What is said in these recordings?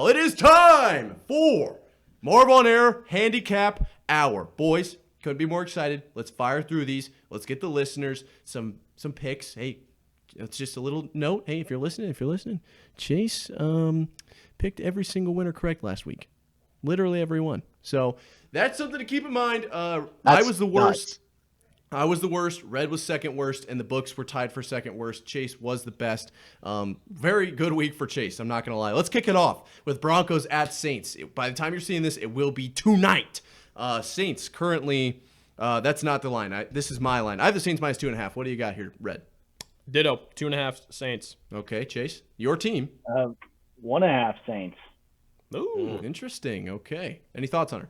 It is time for Marv on Air Handicap Hour. Boys, couldn't be more excited. Let's fire through these. Let's get the listeners some picks. Hey, it's just a little note. Hey, if you're listening, Chase picked every single winner correct last week. Literally every one. So that's something to keep in mind. I was the worst. Nuts. I was the worst. Red was second worst, and the books were tied for second worst. Chase was the best. Very good week for Chase. I'm not going to lie. Let's kick it off with Broncos at Saints. By the time you're seeing this, it will be tonight. Saints currently, that's not the line. This is my line. I have the Saints minus 2.5. What do you got here, Red? Ditto. 2.5 Saints. Okay, Chase. Your team. 1.5 Saints. Ooh, interesting. Okay. Any thoughts on her?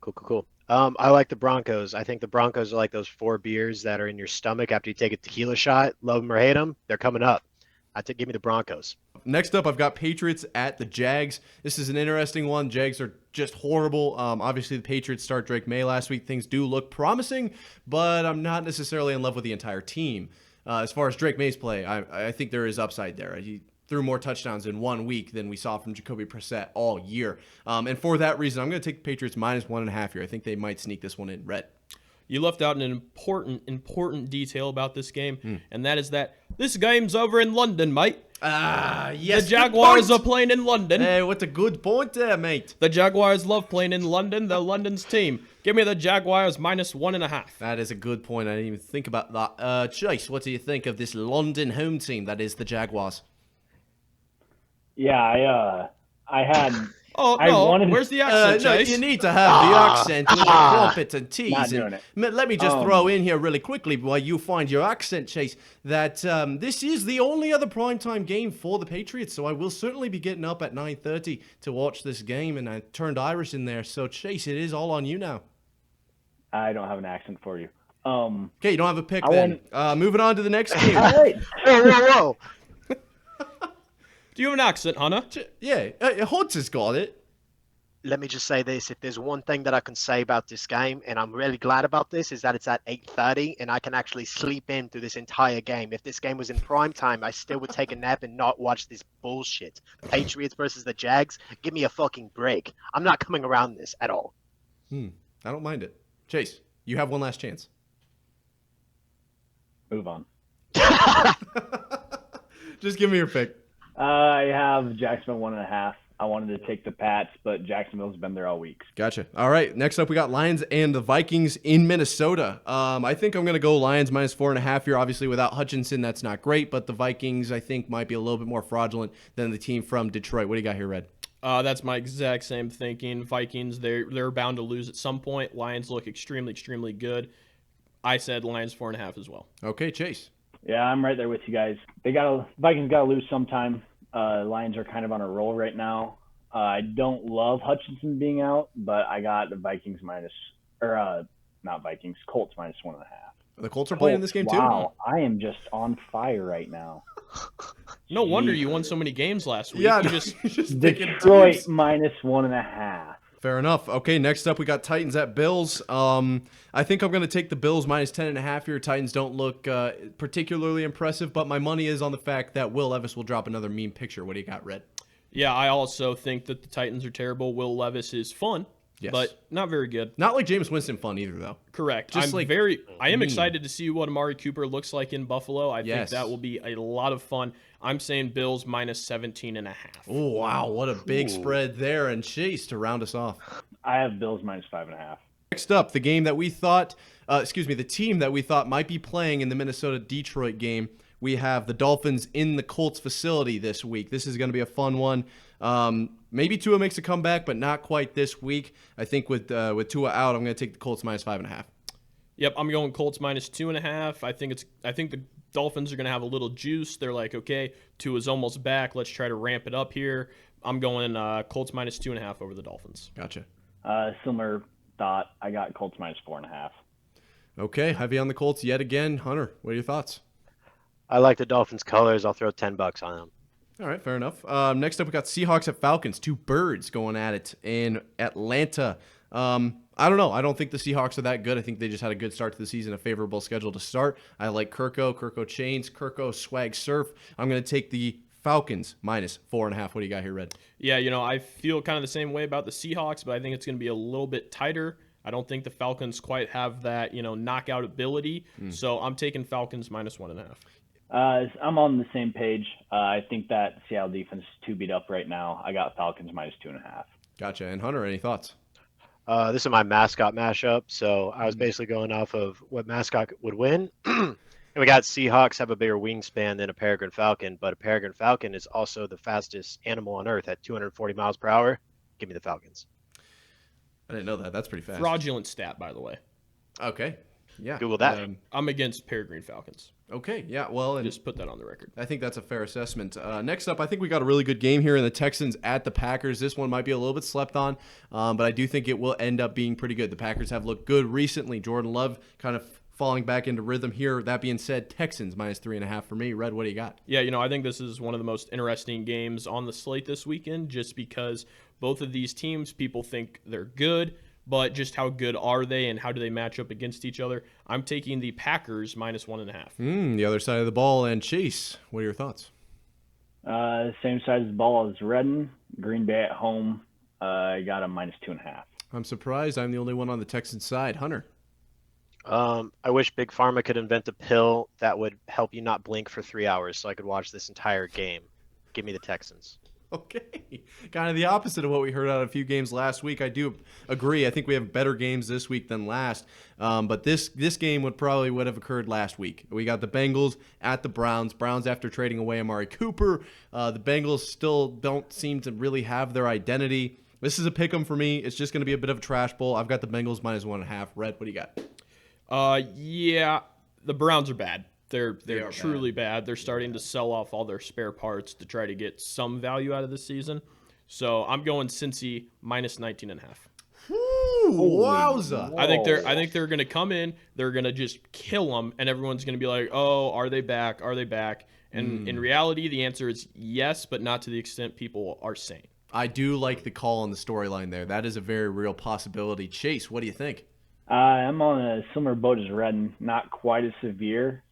Cool. I like the Broncos. I think the Broncos are like those 4 beers that are in your stomach after you take a tequila shot. Love them or hate them, they're coming up. Give me the Broncos. Next up, I've got Patriots at the Jags. This is an interesting one. Jags are just horrible. Obviously, the Patriots start Drake May last week. Things do look promising, but I'm not necessarily in love with the entire team. As far as Drake May's play, I think there is upside there. He threw more touchdowns in 1 week than we saw from Jacoby Brissett all year. And for that reason, I'm going to take the Patriots minus 1.5 here. I think they might sneak this one in. Red. You left out an important detail about this game, and that is that this game's over in London, mate. Yes. The Jaguars are playing in London. Hey, what a good point there, mate. The Jaguars love playing in London. They're London's team. Give me the Jaguars minus 1.5. That is a good point. I didn't even think about that. Chase, what do you think of this London home team that is the Jaguars? Yeah, I had. Oh, no. Where's the accent, No, Chase? you need to have the accent with the trumpet and tease. Not doing it. Let me just throw in here really quickly while you find your accent, Chase, that this is the only other primetime game for the Patriots, so I will certainly be getting up at 9:30 to watch this game, and I turned Irish in there. So, Chase, it is all on you now. I don't have an accent for you. Okay, you don't have a pick then. Moving on to the next game. Wait. Whoa. Do you have an accent, Hunter? Yeah, Hunt's has got it. Let me just say this. If there's one thing that I can say about this game, and I'm really glad about this, is that it's at 8:30, and I can actually sleep in through this entire game. If this game was in prime time, I still would take a nap and not watch this bullshit. Patriots versus the Jags, give me a fucking break. I'm not coming around this at all. I don't mind it. Chase, you have one last chance. Move on. Just give me your pick. I have Jacksonville 1.5. I wanted to take the Pats, but Jacksonville's been there all week. Gotcha. All right. Next up, we got Lions and the Vikings in Minnesota. I think I'm going to go Lions minus 4.5 here. Obviously, without Hutchinson, that's not great, but the Vikings, I think, might be a little bit more fraudulent than the team from Detroit. What do you got here, Red? That's my exact same thinking. Vikings, they're bound to lose at some point. Lions look extremely good. I said Lions 4.5 as well. Okay, Chase. Yeah, I'm right there with you guys. Vikings got to lose sometime. Lions are kind of on a roll right now. I don't love Hutchinson being out, but I got the Colts minus 1.5. The Colts are playing in this game too? Wow, I am just on fire right now. No wonder you won so many games last week. Yeah, You just Detroit minus 1.5. Fair enough. Okay, next up we got Titans at Bills. I think I'm going to take the Bills minus 10.5 here. Titans don't look particularly impressive, but my money is on the fact that Will Levis will drop another meme picture. What do you got, Red? Yeah, I also think that the Titans are terrible. Will Levis is fun, but not very good. Not like Jameis Winston fun either, though. Correct. Just I am excited to see what Amari Cooper looks like in Buffalo. I think that will be a lot of fun. I'm saying Bills minus 17.5. Oh, wow. What a big spread there. And Chase to round us off. I have Bills minus 5.5. Next up, the game that we thought, the team that we thought might be playing in the Minnesota-Detroit game. We have the Dolphins in the Colts facility this week. This is going to be a fun one. Maybe Tua makes a comeback, but not quite this week. I think with Tua out, I'm going to take the Colts minus 5.5. Yep, I'm going Colts minus 2.5. I think the Dolphins are going to have a little juice. They're like, okay, Tua's almost back. Let's try to ramp it up here. I'm going Colts minus 2.5 over the Dolphins. Gotcha. Similar thought. I got Colts minus 4.5. Okay, heavy on the Colts yet again. Hunter, what are your thoughts? I like the Dolphins' colors. I'll throw $10 on them. All right, fair enough. Next up, we got Seahawks at Falcons. 2 birds going at it in Atlanta. I don't know. I don't think the Seahawks are that good. I think they just had a good start to the season, a favorable schedule to start. I like Kirko Chains, Kirko Swag Surf. I'm going to take the Falcons minus 4.5. What do you got here, Red? Yeah, I feel kind of the same way about the Seahawks, but I think it's going to be a little bit tighter. I don't think the Falcons quite have that, knockout ability. So I'm taking Falcons minus 1.5. I'm on the same page. I think that Seattle defense is too beat up right now. I got Falcons minus 2.5. Gotcha. And Hunter, any thoughts? This is my mascot mashup, so I was basically going off of what mascot would win. And we got Seahawks have a bigger wingspan than a peregrine falcon, but a peregrine falcon is also the fastest animal on earth at 240 miles per hour. Give me the Falcons. I didn't know that. That's pretty fast. Fraudulent stat, by the way. Okay. Yeah. Google that. I'm against peregrine falcons. Okay. Yeah. Well, and Just put that on the record. I think that's a fair assessment. Next up, I think we got a really good game here in the Texans at the Packers. This one might be a little bit slept on, but I do think it will end up being pretty good. The Packers have looked good recently. Jordan Love kind of falling back into rhythm here. That being said, Texans minus 3.5 for me. Red, what do you got? Yeah, I think this is one of the most interesting games on the slate this weekend just because both of these teams, people think they're good, but just how good are they and how do they match up against each other? I'm taking the Packers minus 1.5. The other side of the ball. And Chase, what are your thoughts? Same side as the ball as Redden. Green Bay at home. I got a minus 2.5. I'm surprised I'm the only one on the Texans side. Hunter. I wish Big Pharma could invent a pill that would help you not blink for 3 hours so I could watch this entire game. Give me the Texans. Okay. Kind of the opposite of what we heard out of a few games last week. I do agree. I think we have better games this week than last. But this game would have occurred last week. We got the Bengals at the Browns. Browns after trading away Amari Cooper. The Bengals still don't seem to really have their identity. This is a pick 'em for me. It's just going to be a bit of a trash bowl. I've got the Bengals minus 1.5. Red, what do you got? Yeah, the Browns are bad. They're They are truly bad. They're starting to sell off all their spare parts to try to get some value out of the season. So I'm going Cincy minus 19.5. Wowza. I think they're going to come in, they're going to just kill them, and everyone's going to be like, "Oh, are they back? Are they back?" And in reality, the answer is yes, but not to the extent people are saying. I do like the call on the storyline there. That is a very real possibility. Chase, what do you think? I'm on a similar boat as Redden. Not quite as severe.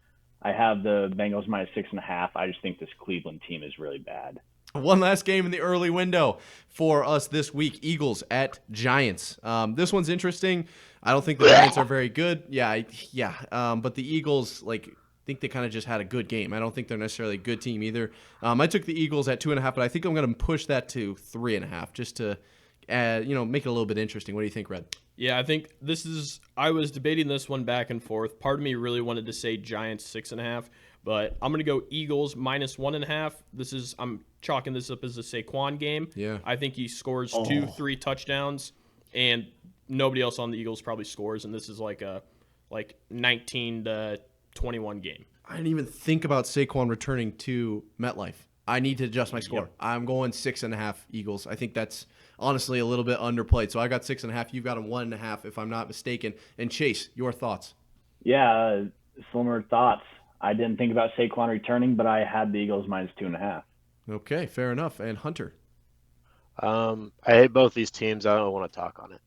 I have the Bengals minus 6.5. I just think this Cleveland team is really bad. One last game in the early window for us this week. Eagles at Giants. This one's interesting. I don't think the Giants are very good. But the Eagles, I think they kind of just had a good game. I don't think they're necessarily a good team either. I took the Eagles at 2.5, but I think I'm going to push that to 3.5 just to, make it a little bit interesting. What do you think, Red? Yeah, I think I was debating this one back and forth. Part of me really wanted to say Giants 6.5, but I'm going to go Eagles minus 1.5. I'm chalking this up as a Saquon game. Yeah. I think he scores 2-3 touchdowns, and nobody else on the Eagles probably scores, and this is like a 19-21 game. I didn't even think about Saquon returning to MetLife. I need to adjust my score. Yep. I'm going 6.5 Eagles. I think that's honestly a little bit underplayed. So I got 6.5. You've got a 1.5, if I'm not mistaken. And Chase, your thoughts? Yeah, similar thoughts. I didn't think about Saquon returning, but I had the Eagles minus 2.5. Okay, fair enough. And Hunter? I hate both these teams. I don't want to talk on it.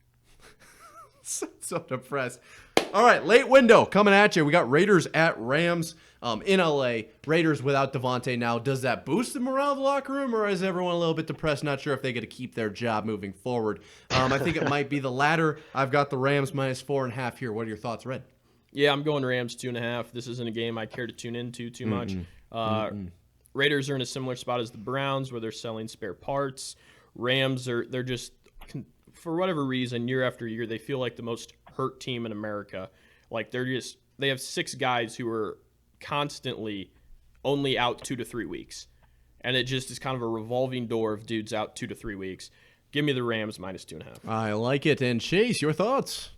So depressed. All right, late window coming at you. We got Raiders at Rams in LA. Raiders without Devontae now. Does that boost the morale of the locker room, or is everyone a little bit depressed, not sure if they get to keep their job moving forward? I think it might be the latter. I've got the Rams minus 4.5 here. What are your thoughts, Red? Yeah, I'm going Rams 2.5. This isn't a game I care to tune into too much. Raiders are in a similar spot as the Browns where they're selling spare parts. Rams they're just, for whatever reason, year after year, they feel like the most hurt team in America. Like they have 6 guys who are constantly only out 2 to 3 weeks. And it just is kind of a revolving door of dudes out 2 to 3 weeks. Give me the Rams minus 2.5. I like it. And Chase, your thoughts?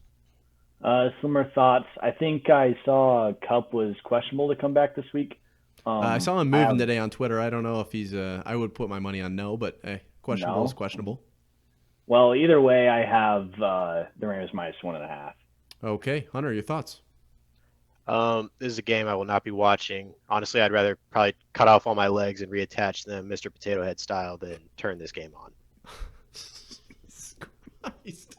Similar thoughts. I think I saw Kupp was questionable to come back this week. I saw him moving today on Twitter. I don't know if he's I would put my money on no, but questionable is questionable. Well, either way, I have the Rams minus 1.5. Okay. Hunter, your thoughts? This is a game I will not be watching. Honestly, I'd rather probably cut off all my legs and reattach them Mr. Potato Head style than turn this game on. Christ.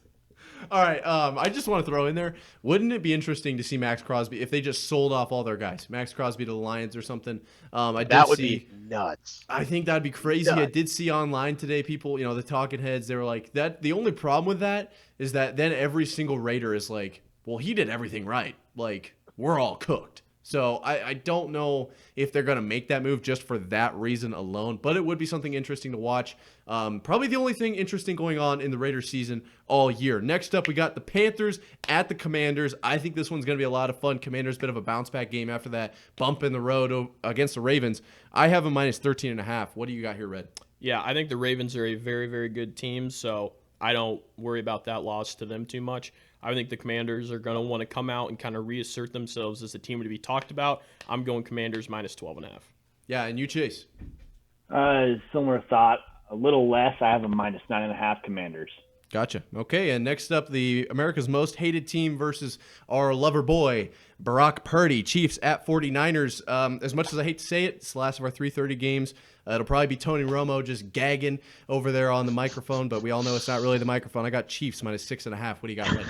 All right. I just want to throw in there. Wouldn't it be interesting to see Max Crosby if they just sold off all their guys? Max Crosby to the Lions or something. That would be nuts. I think that'd be crazy. I Nuts. did see online today people, the talking heads, they were like, that the only problem with that is that then every single Raider is like, well, he did everything right. Like, we're all cooked. So I don't know if they're going to make that move just for that reason alone, but it would be something interesting to watch. Probably the only thing interesting going on in the Raiders season all year. Next up, we got the Panthers at the Commanders. I think this one's going to be a lot of fun. Commanders, bit of a bounce-back game after that bump in the road against the Ravens. I have a minus 13.5. What do you got here, Red? Yeah, I think the Ravens are a very, very good team, so I don't worry about that loss to them too much. I think the Commanders are going to want to come out and kind of reassert themselves as a team to be talked about. I'm going Commanders minus 12.5. Yeah, and you, Chase? Similar thought. A little less. I have a minus 9.5 Commanders. Gotcha. Okay, and next up, the America's Most Hated Team versus our lover boy, Brock Purdy. Chiefs at 49ers. As much as I hate to say it, it's the last of our 3:30 games. It'll probably be Tony Romo just gagging over there on the microphone, but we all know it's not really the microphone. I got Chiefs minus 6.5. What do you got, Red?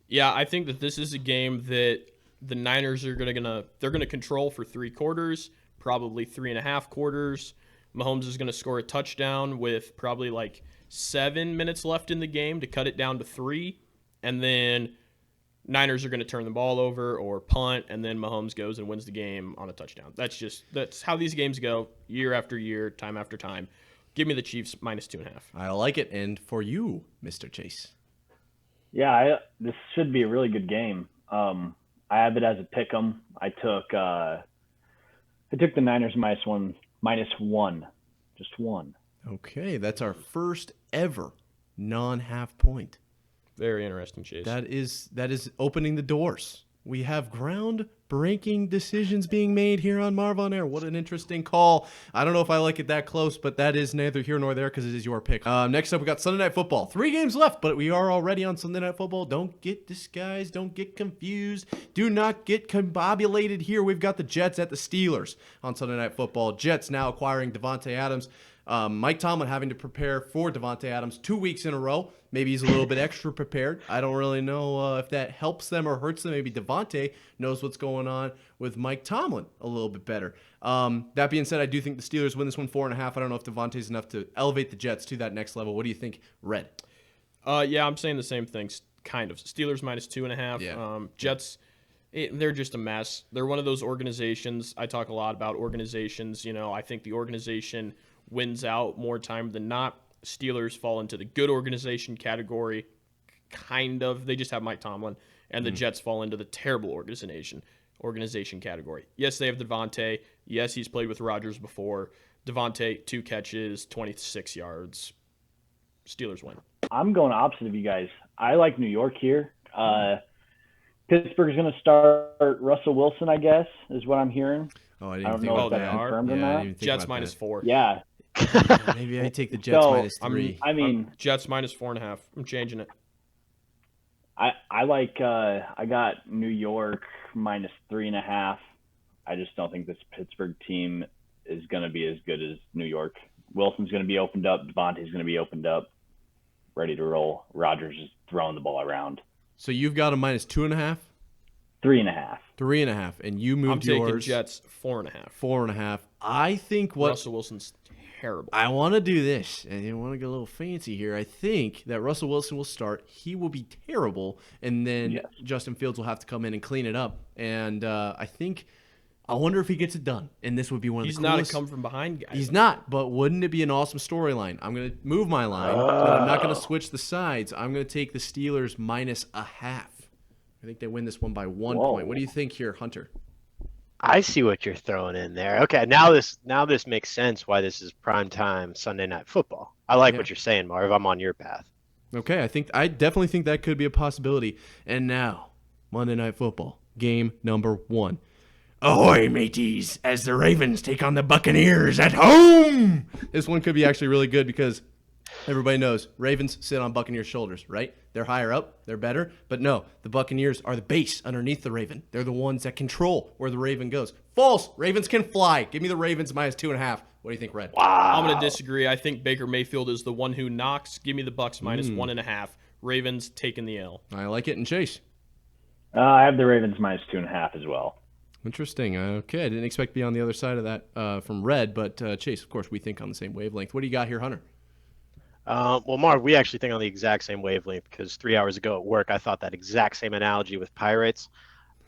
Yeah, I think that this is a game that the Niners are gonna control for 3 quarters, probably 3.5 quarters. Mahomes is gonna score a touchdown with probably like 7 minutes left in the game to cut it down to 3, and then Niners are going to turn the ball over or punt, and then Mahomes goes and wins the game on a touchdown. That's how these games go year after year, time after time. Give me the Chiefs minus 2.5. I like it. And for you, Mr. Chase? Yeah, this should be a really good game. I have it as a pick 'em. I took the Niners minus one, just one. Okay, that's our first ever non-half point. Very interesting, Chase. That is opening the doors. We have ground-breaking decisions being made here on Marv on Air. What an interesting call. I don't know if I like it that close, but that is neither here nor there because it is your pick. Next up, we got Sunday Night Football. 3 games left, but we are already on Sunday Night Football. Don't get disguised. Don't get confused. Do not get combobulated here. We've got the Jets at the Steelers on Sunday Night Football. Jets now acquiring Davante Adams. Mike Tomlin having to prepare for Davante Adams 2 weeks in a row. Maybe he's a little bit extra prepared. I don't really know if that helps them or hurts them. Maybe Davante knows what's going on with Mike Tomlin a little bit better. That being said, I do think the Steelers win this one 4.5. I don't know if Davante's enough to elevate the Jets to that next level. What do you think, Red? Yeah, I'm saying the same thing, kind of. Steelers minus 2.5. Yeah. Jets, they're just a mess. They're one of those organizations. I talk a lot about organizations. I think the organization wins out more time than not. Steelers fall into the good organization category, kind of. They just have Mike Tomlin. And the Jets fall into the terrible organization category. Yes, they have Davante. Yes, he's played with Rodgers before. Davante, 2 catches, 26 yards. Steelers win. I'm going opposite of you guys. I like New York here. Pittsburgh is going to start Russell Wilson, I guess, is what I'm hearing. Oh, I I didn't don't think know about if that. that's confirmed or Yeah, I not. didn't even think Jets about minus that. 4. Yeah. Maybe I take the Jets So, minus 3. I mean, Jets minus 4.5. I'm changing it. I like I got New York minus 3.5. I just don't think this Pittsburgh team is going to be as good as New York. Wilson's going to be opened up. Devontae's going to be opened up, ready to roll. Rodgers is throwing the ball around. So you've got a minus 2.5? 3.5. 3.5, and you moved I'm taking yours Jets 4.5. 4.5. I think what Russell Wilson's terrible. I want to do this, and I want to get a little fancy here. I think that Russell Wilson will start. He will be terrible, and then Yes. Justin Fields will have to come in and clean it up. And I wonder if he gets it done. And this would be one of He's the not a coolest. come from behind guy. He's not, but wouldn't it be an awesome storyline? I'm going to move my line, but I'm not going to switch the sides. I'm going to take the Steelers minus 0.5. I think they win this one by 1 Whoa. point. What do you think here, Hunter? I see what you're throwing in there. Okay, now this makes sense why this is primetime Sunday Night Football. I like what you're saying, Marv. I'm on your path. Okay, I definitely think that could be a possibility. And now, Monday Night Football, game number 1. Ahoy, mateys, as the Ravens take on the Buccaneers at home. This one could be actually really good because everybody knows Ravens sit on Buccaneers' shoulders, right? They're higher up, they're better, but no, the Buccaneers are the base underneath the Raven. They're the ones that control where the Raven goes. False! Ravens can fly. Give me the Ravens minus 2.5. What do you think, Red? I'm going to disagree. I think Baker Mayfield is the one who knocks. Give me the Bucks minus 1.5. Ravens taking the L. I like it. And Chase? I have the Ravens minus 2.5 as well. Interesting. Okay, I didn't expect to be on the other side of that from Red, but Chase, of course, we think on the same wavelength. What do you got here, Hunter? Well, Marv, we actually think on the exact same wavelength because 3 hours ago at work, I thought that exact same analogy with Pirates.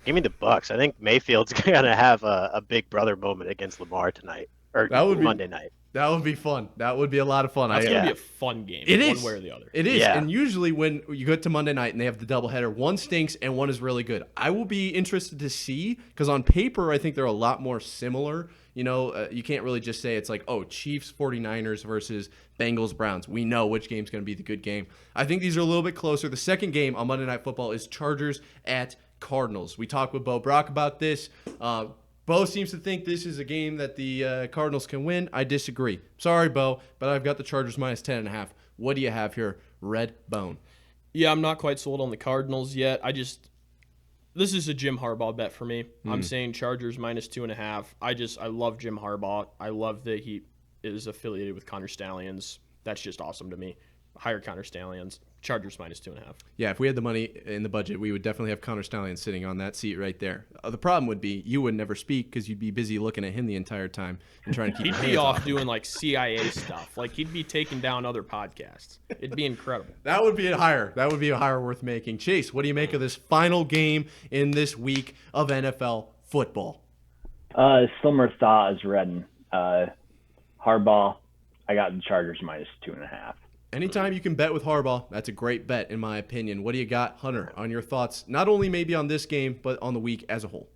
Give me the Bucks. I think Mayfield's gonna have a big brother moment against Lamar tonight or Monday night. That would be fun. That would be a lot of fun. That's going to be a fun game. It one is. way or the other. It is. Yeah. And usually when you get to Monday night and they have the doubleheader, one stinks and one is really good. I will be interested to see because on paper, I think they're a lot more similar. You know, you can't really just say it's like, oh, Chiefs 49ers versus Bengals Browns. We know which game's going to be the good game. I think these are a little bit closer. The second game on Monday Night Football is Chargers at Cardinals. We talked with Bo Brock about this. Bo seems to think this is a game that the Cardinals can win. I disagree. Sorry, Bo, but I've got the Chargers minus 10.5. What do you have here, Red Bone? Yeah, I'm not quite sold on the Cardinals yet. This is a Jim Harbaugh bet for me. I'm saying Chargers minus 2.5. I love Jim Harbaugh. I love that he is affiliated with Connor Stallions. That's just awesome to me. Hire Connor Stallions. Chargers minus 2.5. Yeah, if we had the money in the budget, we would definitely have Connor Stallions sitting on that seat right there. The problem would be you would never speak because you'd be busy looking at him the entire time and trying to keep your He'd be hands off doing like CIA stuff. Like he'd be taking down other podcasts. It'd be incredible. That would be a hire. That would be a hire worth making. Chase, what do you make of this final game in this week of NFL football? Similar thought as Redden. Harbaugh, I got the Chargers minus 2.5. Anytime you can bet with Harbaugh, that's a great bet in my opinion. What do you got, Hunter, on your thoughts, not only maybe on this game, but on the week as a whole?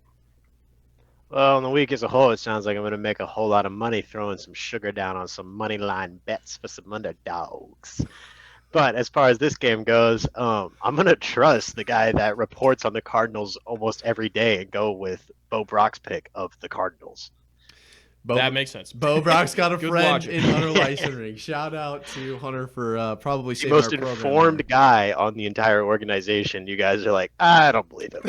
Well, on the week as a whole, it sounds like I'm going to make a whole lot of money throwing some sugar down on some money line bets for some underdogs. But as far as this game goes, I'm going to trust the guy that reports on the Cardinals almost every day and go with Bo Brock's pick of the Cardinals. That makes sense. Bo Brock's got a Good friend logic. in Hunter Licensing. Shout out to Hunter for probably The saving most our program. informed guy on the entire organization. You guys are like, I don't believe him.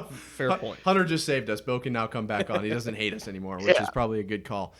Fair point. Hunter just saved us. Bo can now come back on. He doesn't hate us anymore, which is probably a good call.